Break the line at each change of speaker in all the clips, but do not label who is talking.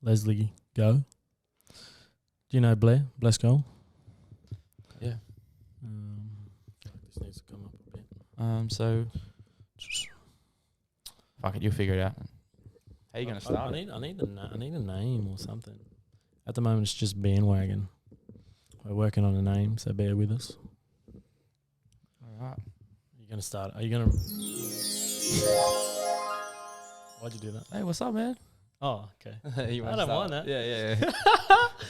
Leslie, go. Do you know Blair? Bless Goal?
Yeah.
This needs to come up a bit.
So, fuck it, you'll figure it out. How are you going to start?
I need a name or something. At the moment, it's just Bandwagon. We're working on a name, so bear with us.
All right.
You're going to start. Are you going to... Why'd you do that?
Hey, what's up, man?
Oh, okay.
You
I
wanna
don't
start?
mind that.
Yeah.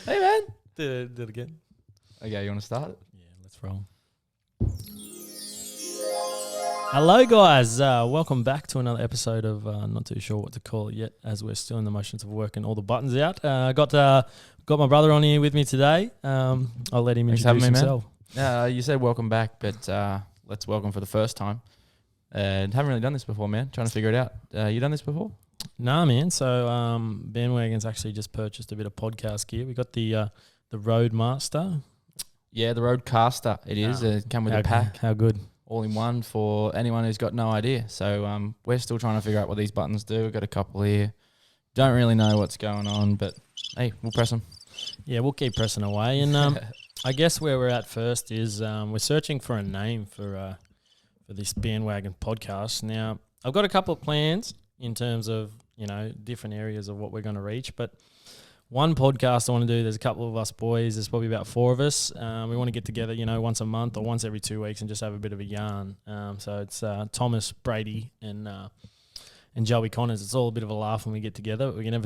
Hey, man.
Do it again.
Okay, you want to start?
Yeah, let's roll. Hello, guys. Welcome back to another episode of not too sure what to call it yet, as we're still in the motions of working all the buttons out. Got my brother on here with me today. I'll let him introduce himself.
You said welcome back, but let's welcome for the first time. Haven't really done this before, man. Trying to figure it out. You done this before?
Nah, man. So Bandwagon's actually just purchased a bit of podcast gear. We got the Roadmaster.
Yeah, the Roadcaster. It is. It come with a pack.
How good.
All in one for anyone who's got no idea. So we're still trying to figure out what these buttons do. We've got a couple here. Don't really know what's going on, but hey, we'll press them.
Yeah, we'll keep pressing away. And I guess where we're at first is we're searching for a name for this Bandwagon podcast. Now, I've got a couple of plans in terms of, different areas of what we're going to reach, but one podcast I want to do, there's a couple of us boys, there's probably about 4 of us. We want to get together, once a month or once every 2 weeks and just have a bit of a yarn. So it's Thomas, Brady, and Joey Connors. It's all a bit of a laugh when we get together. We can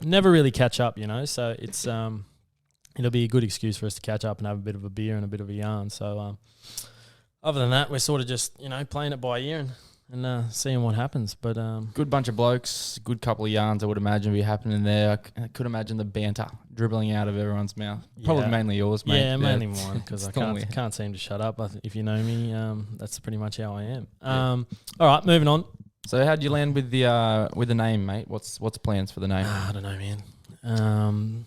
never really catch up, so it's it'll be a good excuse for us to catch up and have a bit of a beer and a bit of a yarn. So other than that, we're sort of just, playing it by ear and seeing what happens. But
good bunch of blokes, good couple of yarns I would imagine be happening there. I could imagine the banter dribbling out of everyone's mouth. Probably mainly yours, mate.
Yeah, mainly mine, because I can't seem to shut up. If you know me, that's pretty much how I am. All right, moving on.
So how'd you land with the name, mate? What's plans for the name?
I don't know, man.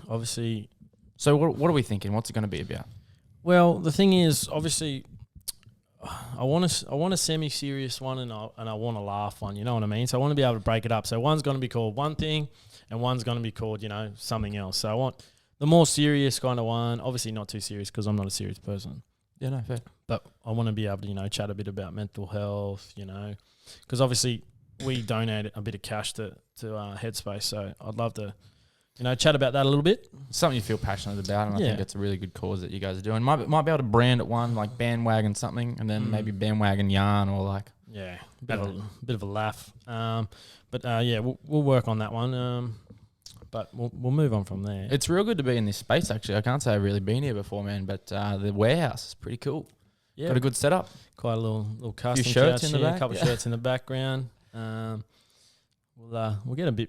Obviously.
So what are we thinking? What's it going to be about?
Well, the thing is, obviously, I want a semi-serious one and I want a laugh one. You know what I mean? So I want to be able to break it up. So one's going to be called one thing, and one's going to be called something else. So I want the more serious kind of one. Obviously not too serious because I'm not a serious person.
Yeah, no, fair.
But I want to be able to chat a bit about mental health. Because obviously we donate a bit of cash to Headspace. So I'd love to. Chat about that a little bit.
Something you feel passionate about, and I think it's a really good cause that you guys are doing. Might be able to brand it one, like Bandwagon something, and then maybe Bandwagon Yarn or like...
Yeah, bit of a laugh. We'll work on that one. But we'll move on from there.
It's real good to be in this space, actually. I can't say I've really been here before, man, but the warehouse is pretty cool. Yeah. Got a good setup.
Quite a little custom
shirts in the back.
A couple of shirts in the background. We'll get a bit...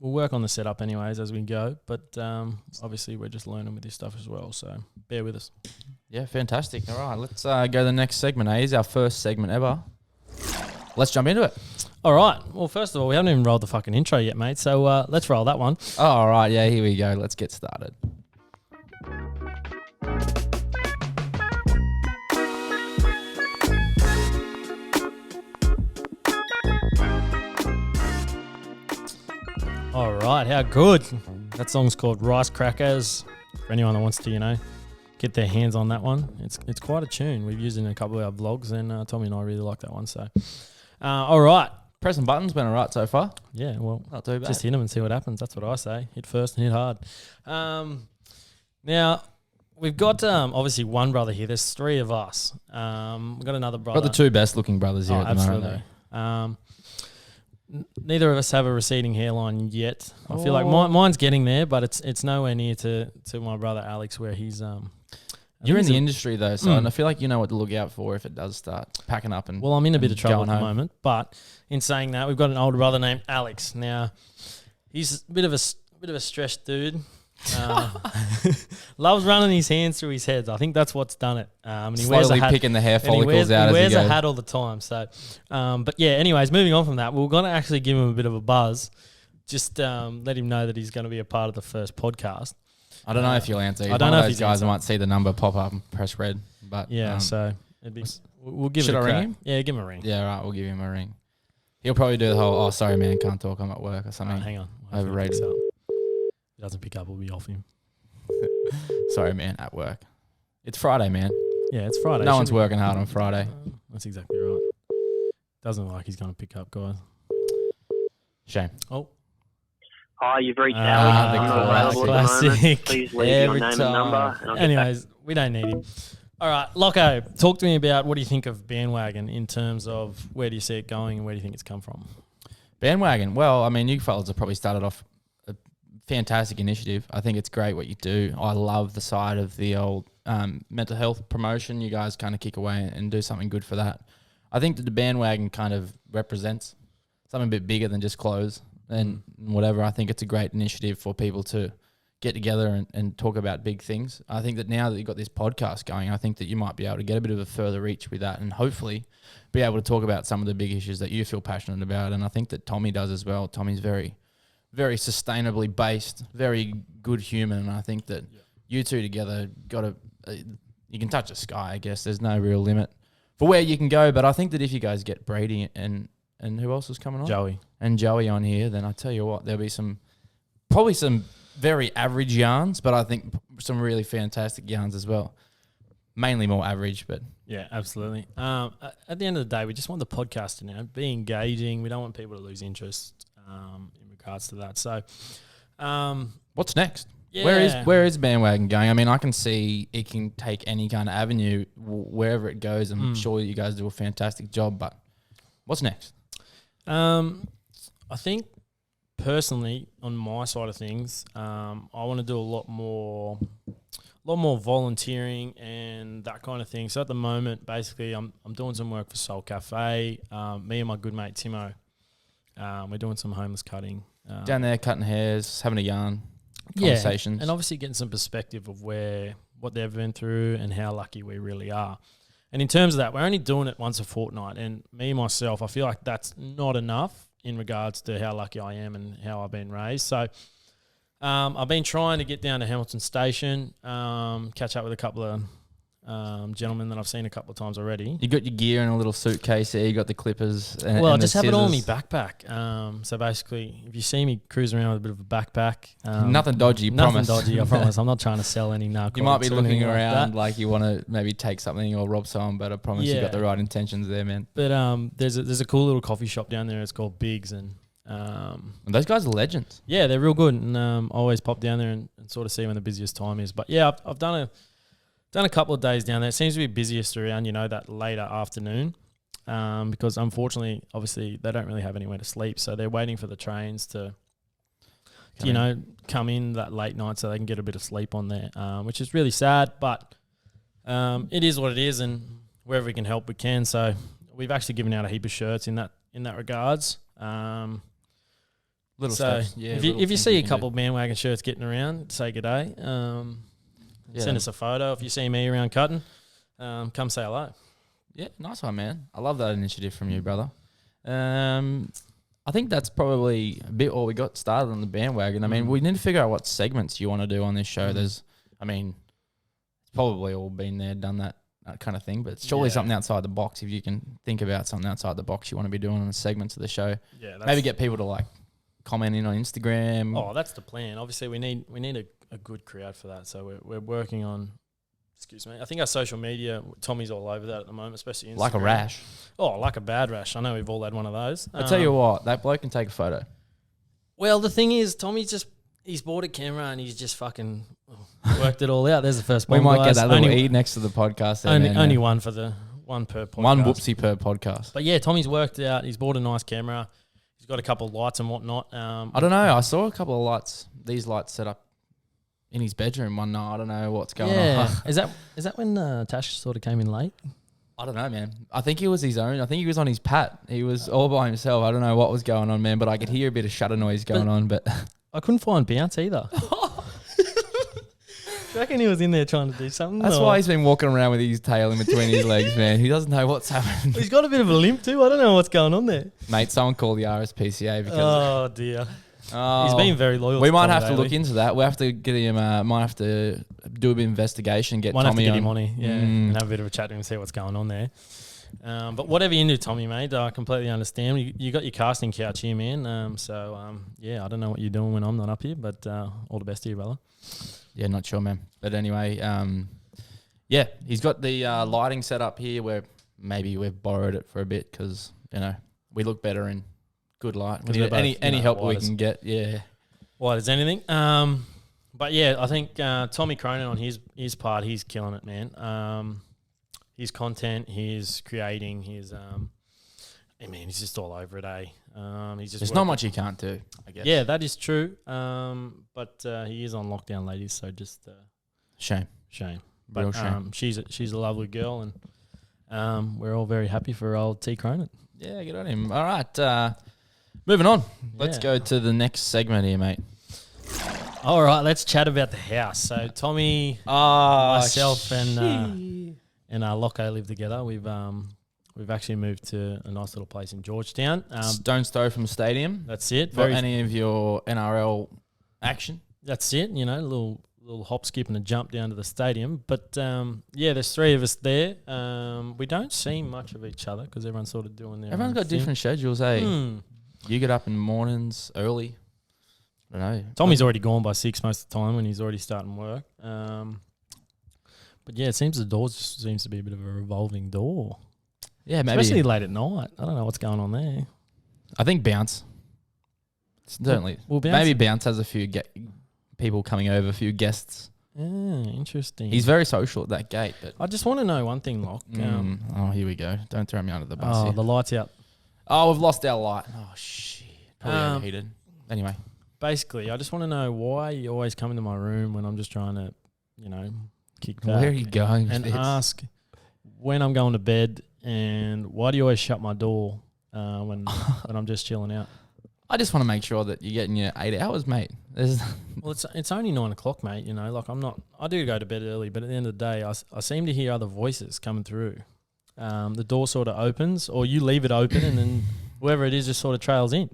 We'll work on the setup anyways as we go, but obviously we're just learning with this stuff as well, so bear with us.
Yeah, fantastic. All right, let's go to the next segment. It's our first segment ever. Let's jump into it.
All right. Well, first of all, we haven't even rolled the fucking intro yet, mate, so let's roll that one.
Oh, all right, yeah, here we go. Let's get started.
All right, how good. That song's called Rice Crackers. For anyone that wants to, get their hands on that one. It's quite a tune. We've used it in a couple of our vlogs, and Tommy and I really like that one. So, all right.
Pressing buttons been all right so far.
Yeah, well,
not too bad.
Just hit them and see what happens. That's what I say. Hit first and hit hard. Now, we've got obviously one brother here. There's 3 of us. We've got another brother.
Got the 2 best looking brothers here at the moment,
though. Neither of us have a receding hairline yet. I feel like mine's getting there, but it's nowhere near to my brother Alex, where he's.
You're in the industry though, so and I feel like you know what to look out for if it does start packing up and.
Well, I'm in a bit of trouble at the moment, but in saying that, we've got an older brother named Alex. Now, he's a bit of a stressed dude. Loves running his hands through his head. I think that's what's done it. And he wears a hat,
picking the hair follicles out as he goes.
He wears a hat all the time. So, but yeah. Anyways, moving on from that, we're going to actually give him a bit of a buzz. Just let him know that he's going to be a part of the first podcast.
I don't know if you'll answer.
I don't know if
those guys might see the number pop up and press red. But
yeah, so we'll give it a crack.
Should I ring him?
Yeah, give him a ring.
Yeah, right. We'll give him a ring. He'll probably do the whole, "Oh, sorry, man, can't talk. I'm at work" or something.
Hang on.
Overrated.
he doesn't pick up, we'll be off him.
Sorry, man, at work. It's Friday, man.
Yeah, it's Friday.
No one's working hard on Friday.
That's exactly right. Doesn't look like he's going to pick up, guys.
Shame.
Oh.
Hi, you've reached
The
Alex. I'm not available at the
classic.
moment. Please leave your
Every
name and
time.
number. And I'll get
Anyways, we don't need him. All right, Lachie, talk to me about what do you think of Bandwagon in terms of where do you see it going and where do you think it's come from?
Bandwagon. Well, I mean, you fellas have probably started off a fantastic initiative. I think it's great what you do. I love the side of the old mental health promotion. You guys kind of kick away and do something good for that. I think that the Bandwagon kind of represents something a bit bigger than just clothes and whatever. I think it's a great initiative for people to get together and talk about big things. I think that now that you've got this podcast going, I think that you might be able to get a bit of a further reach with that and hopefully be able to talk about some of the big issues that you feel passionate about. And I think that Tommy does as well. Tommy's very, very sustainably based, very good human. And I think that you two together you can touch the sky, I guess. There's no real limit for where you can go. But I think that if you guys get Brady and who else is coming on?
Joey.
And Joey on here, then I tell you what, there'll be probably some very average yarns, but I think some really fantastic yarns as well. Mainly more average, but
Yeah, absolutely. At the end of the day, we just want the podcast to now be engaging. We don't want people to lose interest in regards to that. So,
what's next?
yeah.
Where is Bandwagon going? I mean, I can see it can take any kind of avenue wherever it goes. I'm sure you guys do a fantastic job, but what's next?
I think personally, on my side of things, I want to do a lot more volunteering and that kind of thing. So at the moment, basically, I'm doing some work for Soul Cafe. Me and my good mate Timo, we're doing some homeless cutting
Down there, cutting hairs, having a yarn, conversations.
Yeah, and obviously getting some perspective of what they've been through and how lucky we really are. And in terms of that, we're only doing it once a fortnight. And me, myself, I feel like that's not enough in regards to how lucky I am and how I've been raised. So I've been trying to get down to Hamilton Station, catch up with a couple of gentlemen that I've seen a couple of times already.
You got your gear in a little suitcase there. You got the clippers. And
I
the
just have it all in my
scissors.
backpack. So basically, if you see me cruising around with a bit of a backpack,
Nothing dodgy,
nothing
promise.
dodgy, I promise. I'm not trying to sell any narcotics.
You might be
or
looking
anything like
around
that.
like you want to maybe take something or rob someone, but I promise you got the
Yeah.
right intentions there, man.
But there's a cool little coffee shop down there. It's called Biggs, and
And those guys are legends.
yeah, they're real good. And I always pop down there and sort of see when the busiest time is. But yeah, I've done a couple of days down there. It seems to be busiest around that later afternoon, because unfortunately, obviously, they don't really have anywhere to sleep, so they're waiting for the trains to come in that late night so they can get a bit of sleep on there, which is really sad. But it is what it is, and wherever we can help, we can. So we've actually given out a heap of shirts in that regards.
Little
So
steps. Yeah,
if
little
you
things
see a
can
couple of Bandwagon shirts getting around, say good day.
Yeah.
Send us a photo. If you see me around cutting, come say hello.
Yeah, nice one, man. I love that initiative from you, brother. I think that's probably a bit all we got started on the Bandwagon. I mean, we need to figure out what segments you want to do on this show. It's probably all been there, done that kind of thing, but it's surely
Yeah.
something outside the box. If you can think about something outside the box you want to be doing on the segments of the show,
Yeah,
maybe get people to like comment in on Instagram.
Oh, that's the plan. Obviously, we need a good crowd for that. So we're working on. Excuse me. I think our social media, Tommy's all over that at the moment, especially Instagram.
Like a rash.
Oh, like a bad rash. I know we've all had one of those.
I tell you what, that bloke can take a photo.
Well, the thing is, he's bought a camera and he's just fucking worked it all out. There's the first
We
bomb,
might
guys.
get that little
Only-
E next to the podcast. There,
Only,
man,
only
yeah.
one per podcast.
One whoopsie per podcast.
But yeah, Tommy's worked it out. He's bought a nice camera. He's got a couple of lights and whatnot.
I don't know. I saw a couple of lights. These lights set up in his bedroom one night. I don't know what's going on.
is that when Tash sort of came in late?
I don't know, man. I think he was his own. I think he was on his pat. He was all by himself. I don't know what was going on, man, but I could hear a bit of shutter noise going on. But
I couldn't find Bounce either. Do you reckon he was in there trying to do something?
that's why he's been walking around with his tail in between his legs, man. He doesn't know what's happening.
He's got a bit of a limp too. I don't know what's going on there.
Mate, someone call the RSPCA because
Oh dear.
oh,
He's been very loyal.
we
to
might
Tommy
have to
Daly.
look into that. We have to get him. Might have to do a bit of investigation. Get
Might have to
Tommy
get him on here, yeah,
Mm.
and have a bit of a chat to him and see what's going on there. But whatever you do, Tommy, mate, I completely understand. You got your casting couch here, man. I don't know what you're doing when I'm not up here, but all the best to you, brother.
Yeah, not sure, man. But anyway, yeah, he's got the lighting set up here where maybe we've borrowed it for a bit because, we look better in good light. Any help we can get, yeah.
White as anything. But yeah, I think Tommy Cronin on his part, he's killing it, man. His content, he's creating, he's just all over it, eh?
There's not much he can't do, I guess.
Yeah, that is true. But he is on lockdown, ladies, so just
shame.
But
Real shame.
She's a lovely girl, and we're all very happy for old T Cronin.
Yeah, good on him. All right, moving on. Let's go to the next segment here, mate.
All right, let's chat about the house. So Tommy, myself, and Locko live together. We've actually moved to a nice little place in Georgetown.
Stone's throw from the stadium.
That's it.
For any of your NRL action.
That's it. A little hop, skip, and a jump down to the stadium. But there's three of us there. We don't see much of each other because everyone's sort of doing their.
Everyone's got different schedules, eh? You get up in the mornings early. I don't know.
Tommy's already gone by 6 most of the time when he's already starting work. But yeah, it seems the door just seems to be a bit of a revolving door.
Yeah, maybe.
Especially late at night. I don't know what's going on there.
I think Bounce. Certainly. Maybe Bounce has a few people coming over, a few guests.
Yeah, interesting.
He's very social at that gate. But
I just want to know one thing, Locke.
Here we go. Don't throw me under the bus.
Oh,
here.
the light's out.
Oh, we've lost our light. Oh, shit. Probably overheated. Anyway.
Basically, I just want to know why you always come into my room when I'm just trying to, kick back.
Where are you going?
And ask when I'm going to bed, and why do you always shut my door when I'm just chilling out?
I just want to make sure that you're getting your 8 hours, mate.
Well, it's only 9 o'clock, mate. I do go to bed early, but at the end of the day, I seem to hear other voices coming through. The door sort of opens, or you leave it open, and then whoever it is just sort of trails in.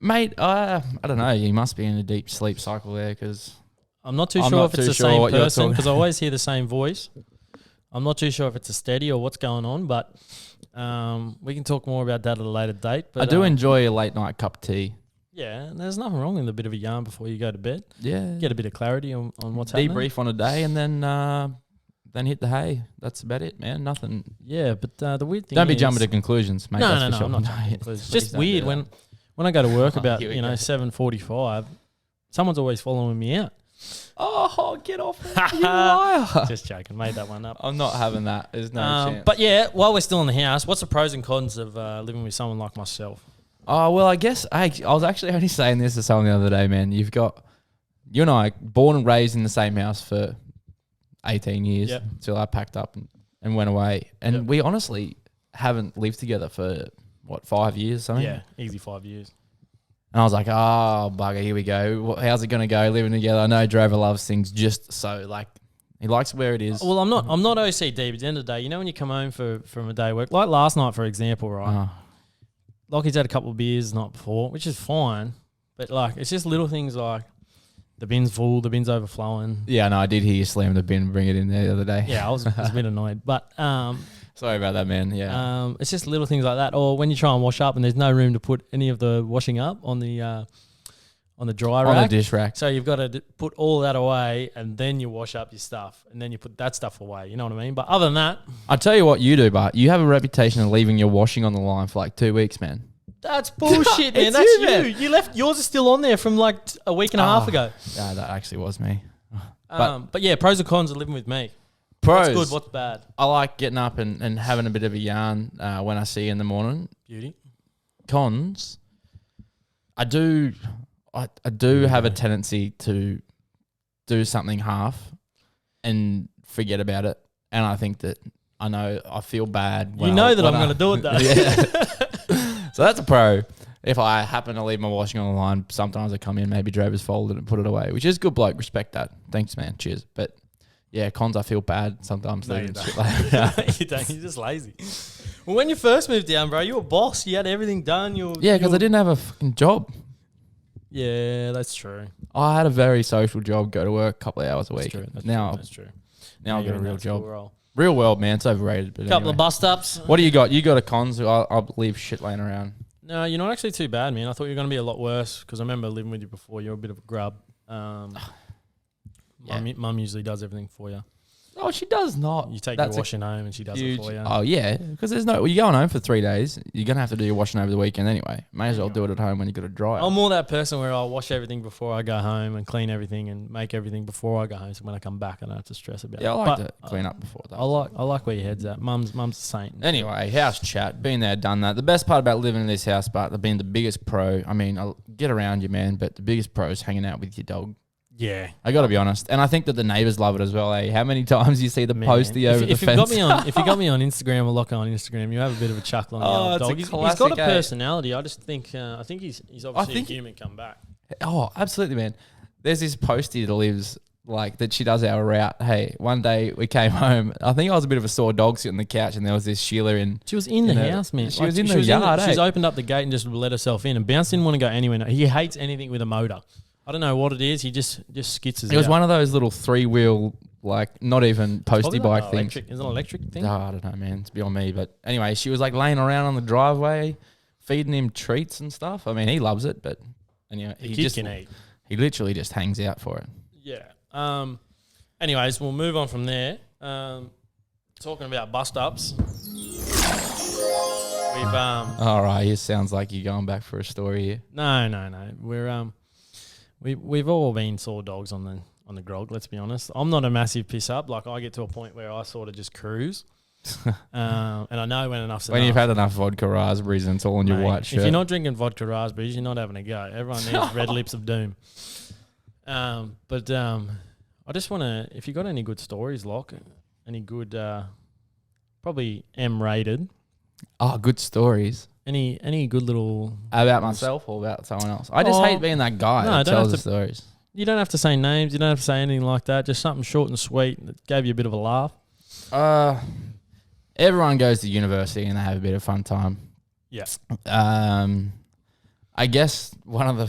Mate, I don't know. You must be in a deep sleep cycle there because
I'm not too sure if it's the same person because I always hear the same voice. I'm not too sure if it's a steady or what's going on, but we can talk more about that at a later date. But
I do enjoy a late night cup of tea.
Yeah, and there's nothing wrong with a bit of a yarn before you go to bed.
Yeah.
Get a bit of clarity on what's happening.
Debrief on a day and then hit the hay. That's about it, man. Nothing.
Yeah, but the weird thing
Don't be jumping to conclusions, mate.
No,
I'm
not jumping to conclusions. It's just weird when I go to work about 7:45, someone's always following me out.
Oh, get off me, you liar.
Just joking. Made that one up.
I'm not having that. There's no chance.
But yeah, while we're still in the house, what's the pros and cons of living with someone like myself?
Oh, well, I guess I was actually only saying this to someone the other day, man. You and I, born and raised in the same house for 18 years until I packed up and went away. And we honestly haven't lived together for, 5 years or something?
Yeah, easy 5 years.
And I was like, oh, bugger, here we go. How's it going to go living together? I know Drover loves things just so, he likes where it is.
Well, I'm not OCD, but at the end of the day, when you come home from a day of work, like last night, for example, right? Lockie's had a couple of beers the night before, which is fine. But, it's just little things like the bin's full, the bin's overflowing.
Yeah, no, I did hear you slam the bin and bring it in there the other day.
Yeah, I was a bit annoyed. But
sorry about that, man. Yeah.
It's just little things like that. Or when you try and wash up and there's no room to put any of the washing up on the dry rack.
On the dish rack.
So you've got to put all that away and then you wash up your stuff and then you put that stuff away. You know what I mean? But other than that.
I'll tell you what you do, Bart. You have a reputation of leaving your washing on the line for 2 weeks, man.
That's bullshit, man. That's you. Man. You left. Yours is still on there from a week and a half ago.
Yeah, that actually was me.
But yeah, pros and cons of living with me.
Pros.
What's good? What's bad?
I like getting up and having a bit of a yarn when I see you in the morning.
Beauty.
Cons. I do have a tendency to do something half and forget about it. And I think that I feel bad.
When I'm going to do it though.
Yeah. So that's a pro. If I happen to leave my washing on the line, sometimes I come in, maybe Drover's folded and put it away, which is good bloke. Respect that. Thanks, man. Cheers. But yeah, cons, I feel bad sometimes.
No,
leaving shit
you don't. You're just lazy. Well, when you first moved down, bro, you were a boss. You had everything done.
Yeah, because I didn't have a fucking job.
Yeah, that's true.
I had a very social job, go to work a couple of hours a week.
That's true.
Now
that's true.
Now I've got a real job. Real world, man. It's overrated. But
Couple of bus stops.
What do you got? You got a cons? I'll leave shit laying around.
No, you're not actually too bad, man. I thought you were going to be a lot worse because I remember living with you before. You're a bit of a grub. Mum usually does everything for you.
Oh, she does not.
You take your washing home and she does it for you.
Oh, yeah. Because there's no... Well, you're going home for 3 days. You're going to have to do your washing over the weekend anyway. May as well do it at home when you got to dry it.
I'm more that person where I'll wash everything before I go home and clean everything and make everything before I go home. So when I come back, I don't have to stress about it.
Yeah, I like to clean up before that.
I like where your head's at. Mum's a saint.
Anyway, house chat. Been there, done that. The best part about living in this house, but being the biggest pro, I mean, I'll get around you, man, but the biggest pro is hanging out with your dog.
Yeah.
I got to be honest. And I think that the neighbours love it as well, eh? How many times you see the postie over the fence?
If you got me on Instagram or Lachie on Instagram, you have a bit of a chuckle on the dog. He's got a personality. I just think he's obviously a human come back.
Oh, absolutely, man. There's this postie that lives like that she does our route. Hey, one day we came home. I think I was a bit of a sore dog sitting on the couch and there was this Sheila in.
She was in the house, man.
She was in the yard,
She's opened up the gate and just let herself in and Bounce didn't want to go anywhere. He hates anything with a motor. I don't know what it is. He just skits out.
It was one of those little 3-wheel, like not even postie bike things.
Is it an electric thing?
Oh, I don't know, man. It's beyond me. But anyway, she was like laying around on the driveway, feeding him treats and stuff. I mean, he loves it, but anyway, he can eat. He literally just hangs out for it.
Yeah. Anyways, we'll move on from there. Talking about bust ups.
All right, it sounds like you're going back for a story here.
No. We've all been sore dogs on the grog. Let's be honest. I'm not a massive piss up. Like I get to a point where I sort of just cruise, and I know when enough's enough.
When you've had enough vodka raspberries and it's all on your white shirt.
If you're not drinking vodka raspberries, you're not having a go. Everyone needs red lips of doom. But I just want to. If you got any good stories, Locke, any good, probably M-rated.
Oh, good stories.
Any good little...
About myself or about someone else? I just hate being that guy that tells the stories.
You don't have to say names. You don't have to say anything like that. Just something short and sweet that gave you a bit of a laugh.
Everyone goes to university and they have a bit of fun time.
Yeah.
I guess one of the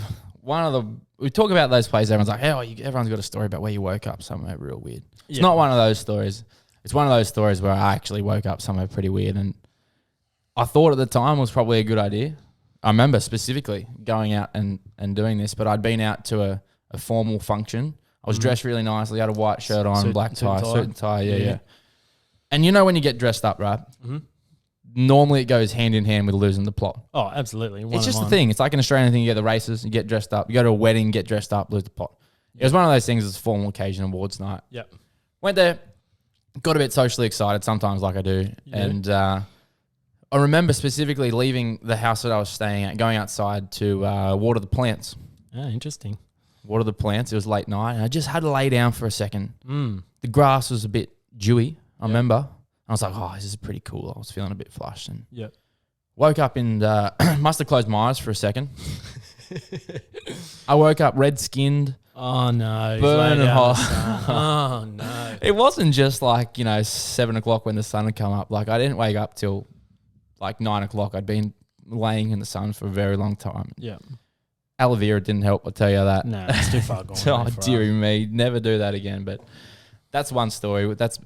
we talk about those places. Everyone's like, everyone's got a story about where you woke up somewhere real weird. It's not one of those stories. It's one of those stories where I actually woke up somewhere pretty weird and I thought at the time was probably a good idea. I remember specifically going out and doing this, but I'd been out to a formal function. I was dressed really nicely, had a white shirt on, black tie, suit and tie, yeah. And you know when you get dressed up, right? Mm-hmm. Normally it goes hand in hand with losing the plot.
Oh, absolutely.
It's just the thing. It's like an Australian thing. You get the races, you get dressed up. You go to a wedding, get dressed up, lose the plot. It was one of those things. It's a formal occasion, awards night.
Yep.
Went there, got a bit socially excited sometimes like I do. And I remember specifically leaving the house that I was staying at, going outside to water the plants.
Oh, interesting.
Water the plants. It was late night, and I just had to lay down for a second.
Mm.
The grass was a bit dewy, I remember. I was like, oh, this is pretty cool. I was feeling a bit flushed. And woke up and must have closed my eyes for a second. I woke up red-skinned.
Oh, no.
Burning hot.
Oh, no.
It wasn't just like, 7 o'clock when the sun had come up. Like, I didn't wake up till like 9 o'clock. I'd been laying in the sun for a very long time.
Yeah.
Aloe vera didn't help, I'll tell you that.
No, it's too far gone.
Oh, dearie me. Never do that again. But that's one story. That's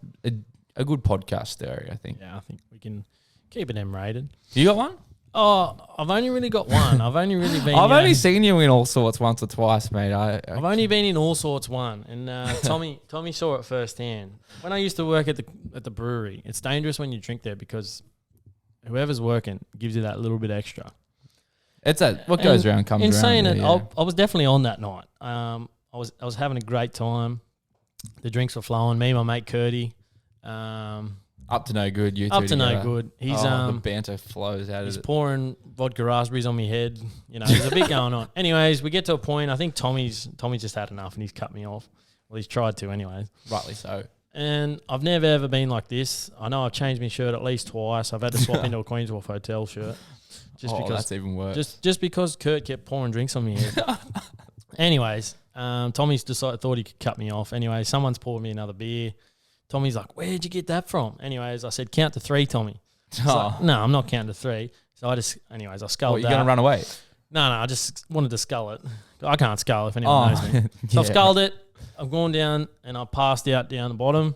a good podcast story, I think.
Yeah, I think we can keep it M-rated.
You got one?
Oh, I've only really got one. I've only really been...
I've only seen you in All Sorts once or twice, mate.
I've only been in All Sorts one. And Tommy saw it firsthand. When I used to work at the brewery, it's dangerous when you drink there because whoever's working gives you that little bit extra.
It's what goes around comes around.
In saying it, I was definitely on that night. I was having a great time. The drinks were flowing. Me and my mate Curdy.
Up to no good, you two
Up to no
together.
good. He's
the banter flows out of it.
He's pouring vodka raspberries on my head. There's a bit going on. Anyways, we get to a point. I think Tommy's just had enough and he's cut me off. Well, he's tried to anyways.
Rightly so.
And I've never ever been like this. I know I've changed my shirt at least twice. I've had to swap into a Queen's Wharf Hotel shirt.
Because that's even worse.
Just because Kurt kept pouring drinks on me head. Anyways, Tommy's thought he could cut me off. Anyway, someone's poured me another beer. Tommy's like, where'd you get that from? Anyways, I said, count to 3, Tommy. Like, no, I'm not counting to 3. So I sculled that.
You're going to run away?
No, I just wanted to scull it. I can't scull if anyone knows me. So I've sculled it. I've gone down and I passed out down the bottom.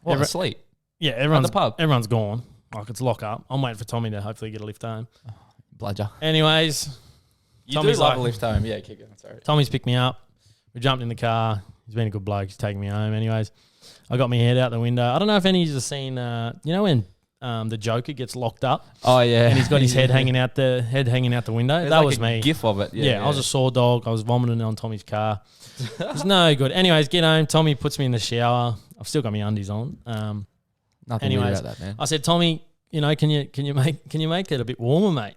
Asleep?
Yeah,
At the pub.
everyone's gone. Like, it's lock up. I'm waiting for Tommy to hopefully get a lift home.
Bludger.
Anyways,
You
Tommy's
do love
like-
a lift home. Yeah, keep going. Sorry.
Tommy's picked me up. We jumped in the car. He's been a good bloke. He's taking me home. Anyways, I got my head out the window. I don't know if any of you have seen, you know when the Joker gets locked up
Oh, yeah.
and he's got his head hanging out the window?
There's
that
like
was
a
me.
GIF of it.
Yeah, I was a sore dog. I was vomiting on Tommy's car. It's no good. Anyways, get home. Tommy puts me in the shower. I've still got my undies on.
Nothing weird
anyways,
about that, man.
I said, Tommy, you know, can you make it a bit warmer, mate?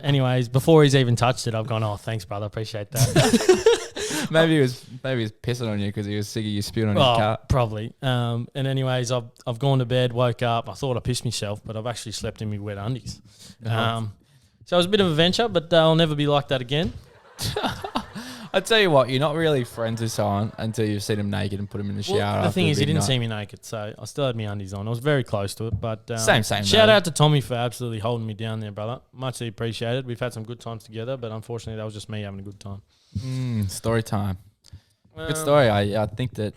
Anyways, before he's even touched it, I've gone, oh, thanks, brother. Appreciate that.
maybe he was pissing on you because he was sick of you spewing on his car.
Probably. And anyways, I've gone to bed, woke up. I thought I pissed myself, but I've actually slept in my wet undies. So it was a bit of a venture, but I'll never be like that again.
I tell you what, you're not really friends with someone until you've seen him naked and put him in the shower.
Well, the
after
thing
a
is, he
big
didn't
night.
see me naked, so I still had my undies on. I was very close to it, but
Same.
shout
though.
out to Tommy for absolutely holding me down there, brother. Muchly appreciated. We've had some good times together, but unfortunately, that was just me having a good time.
Story time. Good story. I think that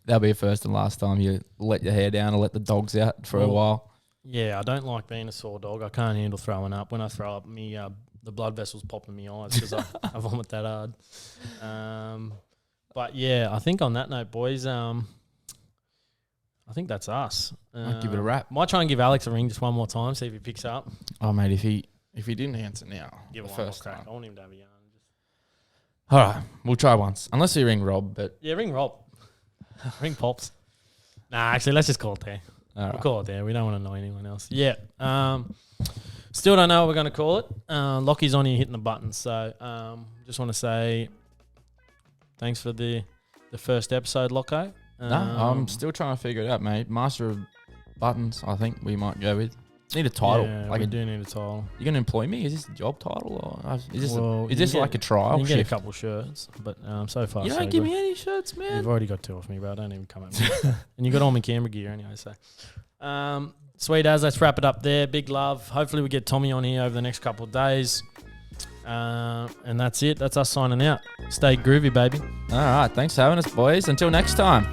that'll be a first and last time you let your hair down or let the dogs out for a while.
Yeah, I don't like being a sore dog. I can't handle throwing up. When I throw up, the blood vessels pop in my eyes because I vomit that hard. But yeah, I think on that note, boys, I think that's us.
Might give it a wrap.
Might try and give Alex a ring just one more time, see if he picks up.
Oh, mate, if he didn't answer now,
Give
the
it one more
first
crack.
time.
I want him to have a yarn.
All right, we'll try once. Unless you ring Rob, but
Yeah, ring Rob. Ring Pops. Nah, actually, let's just call it there.
all right.
We'll call it there. We don't want to annoy anyone else. Yeah. Still don't know what we're going to call it. Lachie's on here hitting the buttons. So just want to say thanks for the first episode, Locko.
No, I'm still trying to figure it out, mate. Master of buttons, I think we might go with. Need a title.
Yeah,
like
we do need a title.
You going to employ me? Is this a job title or is this
Well,
is this
you
like a trial
You can get a
shift?
couple shirts, but so far
You
so
don't give
good.
me any shirts, man.
You've already got two off me, bro. Don't even come at me. And you got all my camera gear anyway. So, sweet as. Let's wrap it up there. Big love. Hopefully we get Tommy on here over the next couple of days. And that's it. That's us signing out. Stay groovy, baby.
All right, thanks for having us, boys. Until next time.